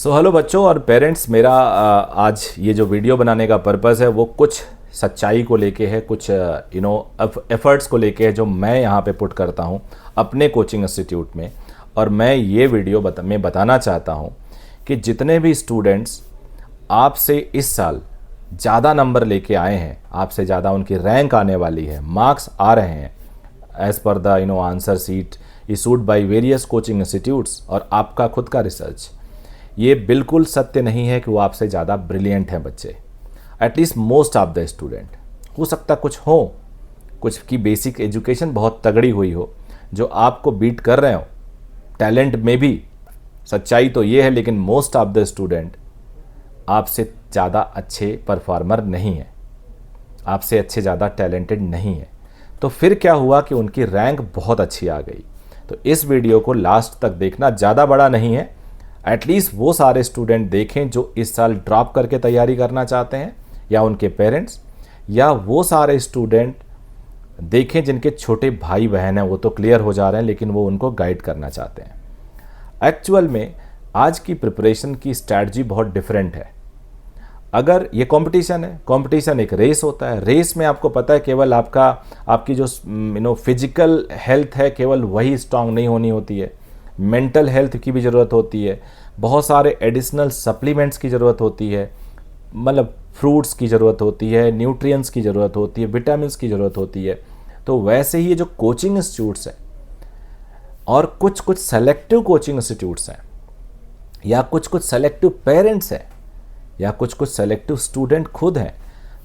Hello बच्चों और parents, मेरा आज ये जो वीडियो बनाने का पर्पज़ है वो कुछ सच्चाई को लेके है, कुछ एफर्ट्स को लेके है जो मैं यहाँ पे पुट करता हूँ अपने कोचिंग इंस्टीट्यूट में। और मैं ये वीडियो मैं बताना चाहता हूँ कि जितने भी स्टूडेंट्स आपसे इस साल ज़्यादा नंबर लेके आए हैं, आपसे ज़्यादा उनकी रैंक आने वाली है, मार्क्स आ रहे हैं as per the answer sheet issued by various coaching institutes और आपका खुद का रिसर्च, ये बिल्कुल सत्य नहीं है कि वो आपसे ज़्यादा ब्रिलियंट हैं बच्चे। At least most of the student, हो सकता कुछ हो, कुछ की बेसिक एजुकेशन बहुत तगड़ी हुई हो जो आपको बीट कर रहे हो टैलेंट में भी। सच्चाई तो ये है, लेकिन मोस्ट ऑफ द स्टूडेंट आपसे ज़्यादा अच्छे परफॉर्मर नहीं है, आपसे अच्छे ज़्यादा टैलेंटेड नहीं है। तो फिर क्या हुआ कि उनकी रैंक बहुत अच्छी आ गई। तो इस वीडियो को लास्ट तक देखना, ज़्यादा बड़ा नहीं है, एटलीस्ट वो सारे स्टूडेंट देखें जो इस साल ड्रॉप करके तैयारी करना चाहते हैं, या उनके पेरेंट्स, या वो सारे स्टूडेंट देखें जिनके छोटे भाई बहन हैं, वो तो क्लियर हो जा रहे हैं लेकिन वो उनको गाइड करना चाहते हैं। एक्चुअल में आज की प्रिपरेशन की स्ट्रैटेजी बहुत डिफरेंट है। अगर ये कंपटीशन है, कंपटीशन एक रेस होता है, रेस में आपको पता है केवल आपकी जो फिजिकल हेल्थ है केवल वही स्ट्रांग नहीं होनी होती है, मेंटल हेल्थ की भी ज़रूरत होती है, बहुत सारे एडिशनल सप्लीमेंट्स की ज़रूरत होती है, मतलब फ्रूट्स की ज़रूरत होती है, न्यूट्रिएंट्स की ज़रूरत होती है, विटामिन्स की ज़रूरत होती है। तो वैसे ही ये जो कोचिंग इंस्टीट्यूट्स हैं और कुछ कुछ सेलेक्टिव कोचिंग इंस्टीट्यूट्स हैं, या कुछ कुछ सेलेक्टिव पेरेंट्स हैं, या कुछ कुछ सेलेक्टिव स्टूडेंट खुद हैं,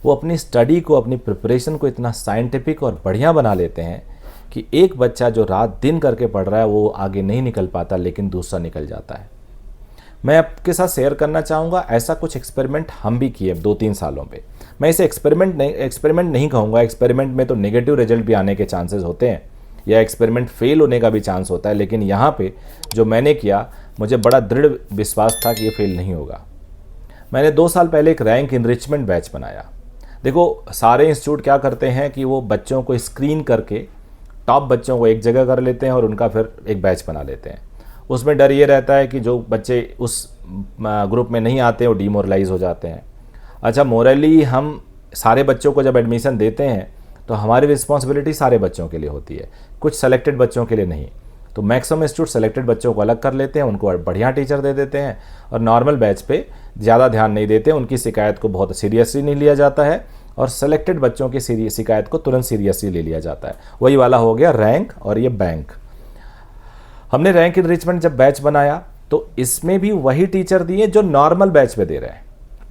वो अपनी स्टडी को, अपनी प्रिपरेशन को इतना साइंटिफिक और बढ़िया बना लेते हैं कि एक बच्चा जो रात दिन करके पढ़ रहा है वो आगे नहीं निकल पाता, लेकिन दूसरा निकल जाता है। मैं आपके साथ शेयर करना चाहूँगा, ऐसा कुछ एक्सपेरिमेंट हम भी किए 2-3 सालों पे। मैं इसे एक्सपेरिमेंट नहीं कहूँगा, एक्सपेरिमेंट में तो नेगेटिव रिजल्ट भी आने के चांसेस होते हैं, या एक्सपेरिमेंट फेल होने का भी चांस होता है, लेकिन यहाँ पे जो मैंने किया मुझे बड़ा दृढ़ विश्वास था कि ये फेल नहीं होगा। मैंने 2 साल पहले एक रैंक इनरिचमेंट बैच बनाया। देखो, सारे इंस्टीट्यूट क्या करते हैं कि वो बच्चों को स्क्रीन करके टॉप बच्चों को एक जगह कर लेते हैं और उनका फिर एक बैच बना लेते हैं। उसमें डर ये रहता है कि जो बच्चे उस ग्रुप में नहीं आते वो डीमोरलाइज हो जाते हैं। अच्छा, मोरली हम सारे बच्चों को जब एडमिशन देते हैं तो हमारी रिस्पॉन्सिबिलिटी सारे बच्चों के लिए होती है, कुछ सेलेक्टेड बच्चों के लिए नहीं। तो मैक्सिमम इंस्टीट्यूट सेलेक्टेड बच्चों को अलग कर लेते हैं, उनको बढ़िया टीचर दे देते हैं, और नॉर्मल बैच पे ज़्यादा ध्यान नहीं देते, उनकी शिकायत को बहुत सीरियसली नहीं लिया जाता है, और सेलेक्टेड बच्चों की शिकायत को तुरंत सीरियसली ले लिया जाता है। वही वाला हो गया रैंक और ये बैंक। हमने रैंक इनरिचमेंट जब बैच बनाया तो इसमें भी वही टीचर दिए जो नॉर्मल बैच पे दे रहे हैं।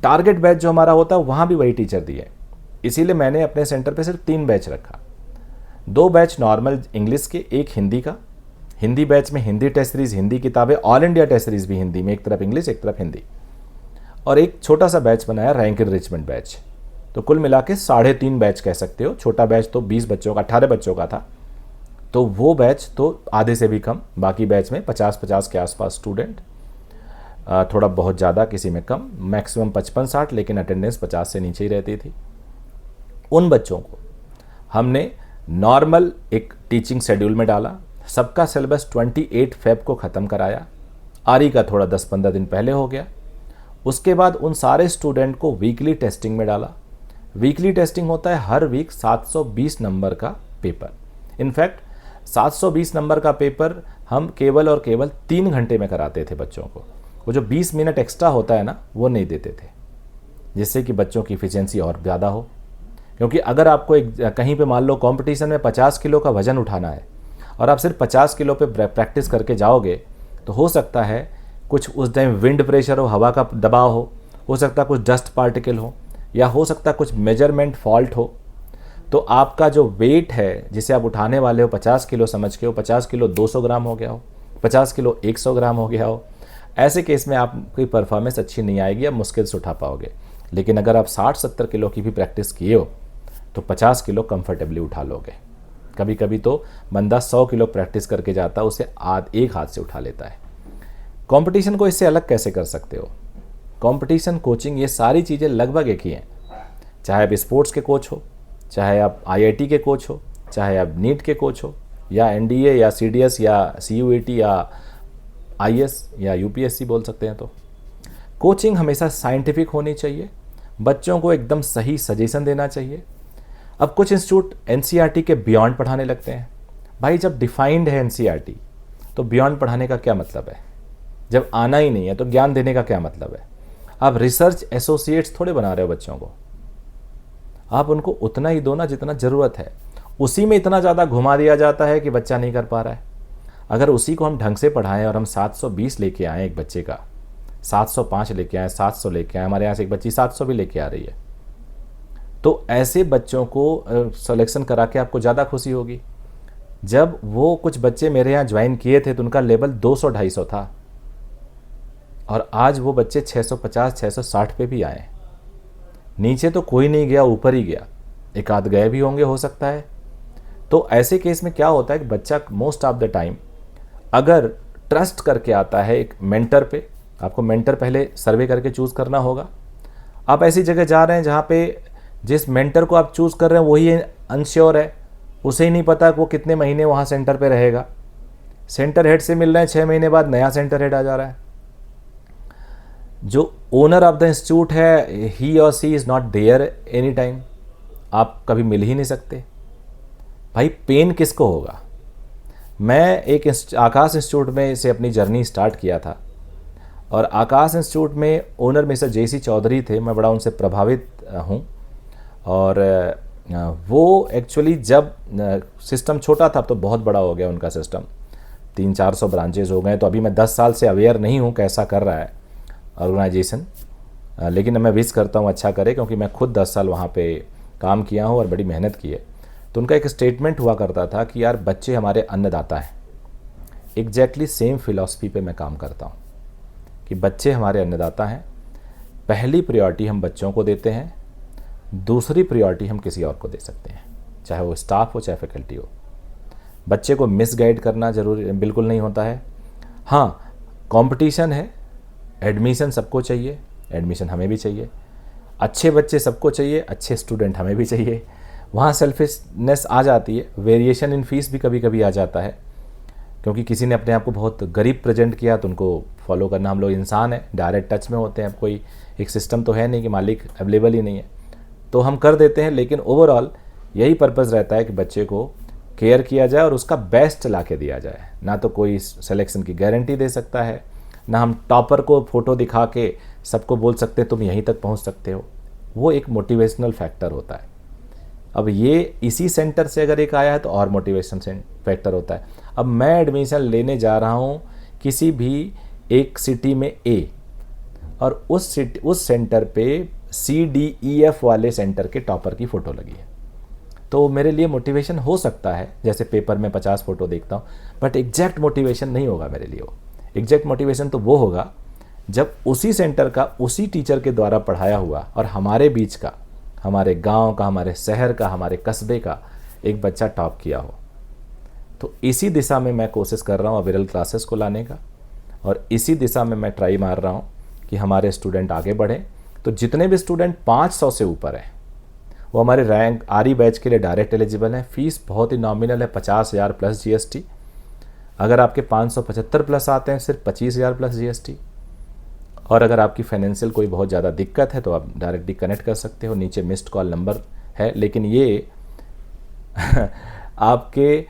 टारगेट बैच जो हमारा होता है वहाँ भी वही टीचर दिए। इसीलिए मैंने अपने सेंटर पे सिर्फ 3 बैच रखा, 2 बैच नॉर्मल इंग्लिश के, एक हिंदी का। हिंदी बैच में हिंदी टेस्ट सीरीज, हिंदी किताबें, ऑल इंडिया टेस्ट सीरीज भी हिंदी में, एक तरफ इंग्लिश एक तरफ हिंदी, और एक छोटा सा बैच बनाया रैंक इनरिचमेंट बैच। तो कुल मिला के 3.5 बैच कह सकते हो। छोटा बैच तो 20 बच्चों का, 18 बच्चों का था, तो वो बैच तो आधे से भी कम। बाकी बैच में 50-50 के आसपास स्टूडेंट, थोड़ा बहुत ज़्यादा, किसी में कम, मैक्सिमम 55-60, लेकिन अटेंडेंस 50 से नीचे ही रहती थी। उन बच्चों को हमने नॉर्मल एक टीचिंग शेड्यूल में डाला, सबका सिलेबस 28 फेब को ख़त्म कराया, आरी का थोड़ा 10-15 दिन पहले हो गया। उसके बाद उन सारे स्टूडेंट को वीकली टेस्टिंग में डाला। वीकली टेस्टिंग होता है हर वीक 720 नंबर का पेपर। इनफैक्ट 720 नंबर का पेपर हम केवल और केवल 3 घंटे में कराते थे बच्चों को। वो जो 20 मिनट एक्स्ट्रा होता है ना, वो नहीं देते थे, जिससे कि बच्चों की इफिशिएंसी और ज़्यादा हो। क्योंकि अगर आपको कहीं पे मान लो कंपटीशन में 50 किलो का वजन उठाना है और आप सिर्फ 50 किलो पे प्रैक्टिस करके जाओगे, तो हो सकता है कुछ उस टाइम विंड प्रेशर हो, हवा का दबाव हो सकता है कुछ डस्ट पार्टिकल हो, या हो सकता है कुछ मेजरमेंट फॉल्ट हो। तो आपका जो वेट है जिसे आप उठाने वाले हो 50 किलो समझ के हो, 50 किलो 200 ग्राम हो गया हो, 50 किलो 100 ग्राम हो गया हो, ऐसे केस में आपकी परफॉर्मेंस अच्छी नहीं आएगी, आप मुश्किल से उठा पाओगे। लेकिन अगर आप 60-70 किलो की भी प्रैक्टिस किए हो तो 50 किलो कंफर्टेबली उठा लोगे। कभी कभी तो बंदा 100 किलो प्रैक्टिस करके जाता है, उसे एक हाथ से उठा लेता है। कंपटीशन को इससे अलग कैसे कर सकते हो? कंपटीशन, कोचिंग, ये सारी चीज़ें लगभग एक ही हैं। चाहे आप स्पोर्ट्स के कोच हो, चाहे आप आईआईटी के कोच हो, चाहे आप नीट के कोच हो, या एनडीए या सीडीएस या सीयूईटी या आईएएस या यूपीएससी बोल सकते हैं, तो कोचिंग हमेशा साइंटिफिक होनी चाहिए, बच्चों को एकदम सही सजेशन देना चाहिए। अब कुछ इंस्टीट्यूट एनसीईआरटी के बियॉन्ड पढ़ाने लगते हैं। भाई जब डिफाइंड है एनसीईआरटी तो बियॉन्ड पढ़ाने का क्या मतलब है? जब आना ही नहीं है तो ज्ञान देने का क्या मतलब है? आप रिसर्च एसोसिएट्स थोड़े बना रहे हो बच्चों को, आप उनको उतना ही दो ना जितना ज़रूरत है। उसी में इतना ज़्यादा घुमा दिया जाता है कि बच्चा नहीं कर पा रहा है। अगर उसी को हम ढंग से पढ़ाएं और हम 720 लेके आएँ एक बच्चे का, 705 लेके आएँ, 700 लेके आएँ, हमारे यहाँ से एक बच्ची 700 भी लेके आ रही है, तो ऐसे बच्चों को सिलेक्शन करा के आपको ज़्यादा खुशी होगी। जब वो कुछ बच्चे मेरे यहाँ ज्वाइन किए थे तो उनका लेवल 200-250 था, और आज वो बच्चे 650-660 पे भी आए। नीचे तो कोई नहीं गया, ऊपर ही गया, एक आध गए भी होंगे हो सकता है। तो ऐसे केस में क्या होता है कि बच्चा मोस्ट ऑफ द टाइम अगर ट्रस्ट करके आता है एक मेंटर पे, आपको मेंटर पहले सर्वे करके चूज़ करना होगा। आप ऐसी जगह जा रहे हैं जहाँ पे जिस मेंटर को आप चूज़ कर रहे हैं वही अनश्योर है, उसे ही नहीं पता कि वो कितने महीने वहाँ सेंटर पे रहेगा। सेंटर हेड से मिल रहे हैं, 6 महीने बाद नया सेंटर हेड आ जा रहा है। जो ओनर ऑफ द इंस्टीट्यूट है, ही और she is not there any time, आप कभी मिल ही नहीं सकते। भाई पेन किसको होगा? मैं एक आकाश इंस्टीट्यूट में से अपनी जर्नी स्टार्ट किया था, और आकाश इंस्टीट्यूट में ओनर मिस्टर जेसी चौधरी थे। मैं बड़ा उनसे प्रभावित हूँ। और वो एक्चुअली जब सिस्टम छोटा था, अब तो बहुत बड़ा हो गया उनका सिस्टम, 300-400 ब्रांचेज हो गए। तो अभी मैं 10 साल से अवेयर नहीं हूँ कैसा कर रहा है ऑर्गेनाइजेशन, लेकिन मैं विश करता हूँ अच्छा करे, क्योंकि मैं खुद 10 साल वहाँ पे काम किया हूँ और बड़ी मेहनत की है। तो उनका एक स्टेटमेंट हुआ करता था कि यार बच्चे हमारे अन्नदाता हैं। एग्जैक्टली सेम फिलॉसफी पे मैं काम करता हूँ कि बच्चे हमारे अन्नदाता हैं। पहली प्रायोरिटी हम बच्चों को देते हैं, दूसरी प्रायोरिटी हम किसी और को दे सकते हैं, चाहे वो स्टाफ हो चाहे फैकल्टी हो। बच्चे को मिसगाइड करना जरूरी बिल्कुल नहीं होता है। हाँ, कंपटीशन है, एडमिशन सबको चाहिए, एडमिशन हमें भी चाहिए, अच्छे बच्चे सबको चाहिए, अच्छे स्टूडेंट हमें भी चाहिए। वहाँ सेल्फिशनेस आ जाती है, वेरिएशन इन फीस भी कभी कभी आ जाता है, क्योंकि किसी ने अपने आप को बहुत गरीब प्रेजेंट किया तो उनको फॉलो करना। हम लोग इंसान हैं, डायरेक्ट टच में होते हैं, कोई एक सिस्टम तो है नहीं कि मालिक अवेलेबल ही नहीं है, तो हम कर देते हैं। लेकिन ओवरऑल यही पर्पज़ रहता है कि बच्चे को केयर किया जाए और उसका बेस्ट ला के दिया जाए। ना तो कोई सिलेक्शन की गारंटी दे सकता है, ना हम टॉपर को फ़ोटो दिखा के सबको बोल सकते हैं तुम यहीं तक पहुंच सकते हो। वो एक मोटिवेशनल फैक्टर होता है। अब ये इसी सेंटर से अगर एक आया है तो और मोटिवेशन फैक्टर होता है। अब मैं एडमिशन लेने जा रहा हूँ किसी भी एक सिटी में A, और उस सेंटर पे CDEF वाले सेंटर के टॉपर की फ़ोटो लगी है, तो मेरे लिए मोटिवेशन हो सकता है, जैसे पेपर में 50 फ़ोटो देखता हूँ, बट एग्जैक्ट मोटिवेशन नहीं होगा मेरे लिए। वो एग्जैक्ट मोटिवेशन तो वो होगा जब उसी सेंटर का उसी टीचर के द्वारा पढ़ाया हुआ और हमारे बीच का, हमारे गांव का, हमारे शहर का, हमारे कस्बे का एक बच्चा टॉप किया हो। तो इसी दिशा में मैं कोशिश कर रहा हूँ अविरल क्लासेस को लाने का, और इसी दिशा में मैं ट्राई मार रहा हूँ कि हमारे स्टूडेंट आगे बढ़ें। तो जितने भी स्टूडेंट 500 से ऊपर हैं वो हमारे रैंक आरी बैच के लिए डायरेक्ट एलिजिबल हैं। फ़ीस बहुत ही नॉमिनल है, 50,000 प्लस GST। अगर आपके 575 प्लस आते हैं सिर्फ 25,000 प्लस GST। और अगर आपकी फाइनेंशियल कोई बहुत ज़्यादा दिक्कत है तो आप डायरेक्टली कनेक्ट कर सकते हो, नीचे मिस्ड कॉल नंबर है। लेकिन ये आपके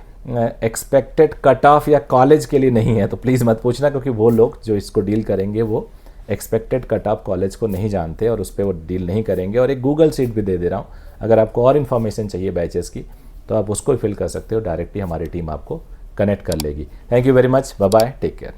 एक्सपेक्टेड कट ऑफ या कॉलेज के लिए नहीं है, तो प्लीज़ मत पूछना, क्योंकि वो लोग जो इसको डील करेंगे वो एक्सपेक्टेड कट ऑफ कॉलेज को नहीं जानते और उस पर वो डील नहीं करेंगे। और एक गूगल सीट भी दे दे रहा हूँ, अगर आपको और इन्फॉर्मेशन चाहिए बैचेस की तो आप उसको फिल कर सकते हो, डायरेक्टली हमारी टीम आपको कनेक्ट कर लेगी। Thank you very much, bye bye, take care.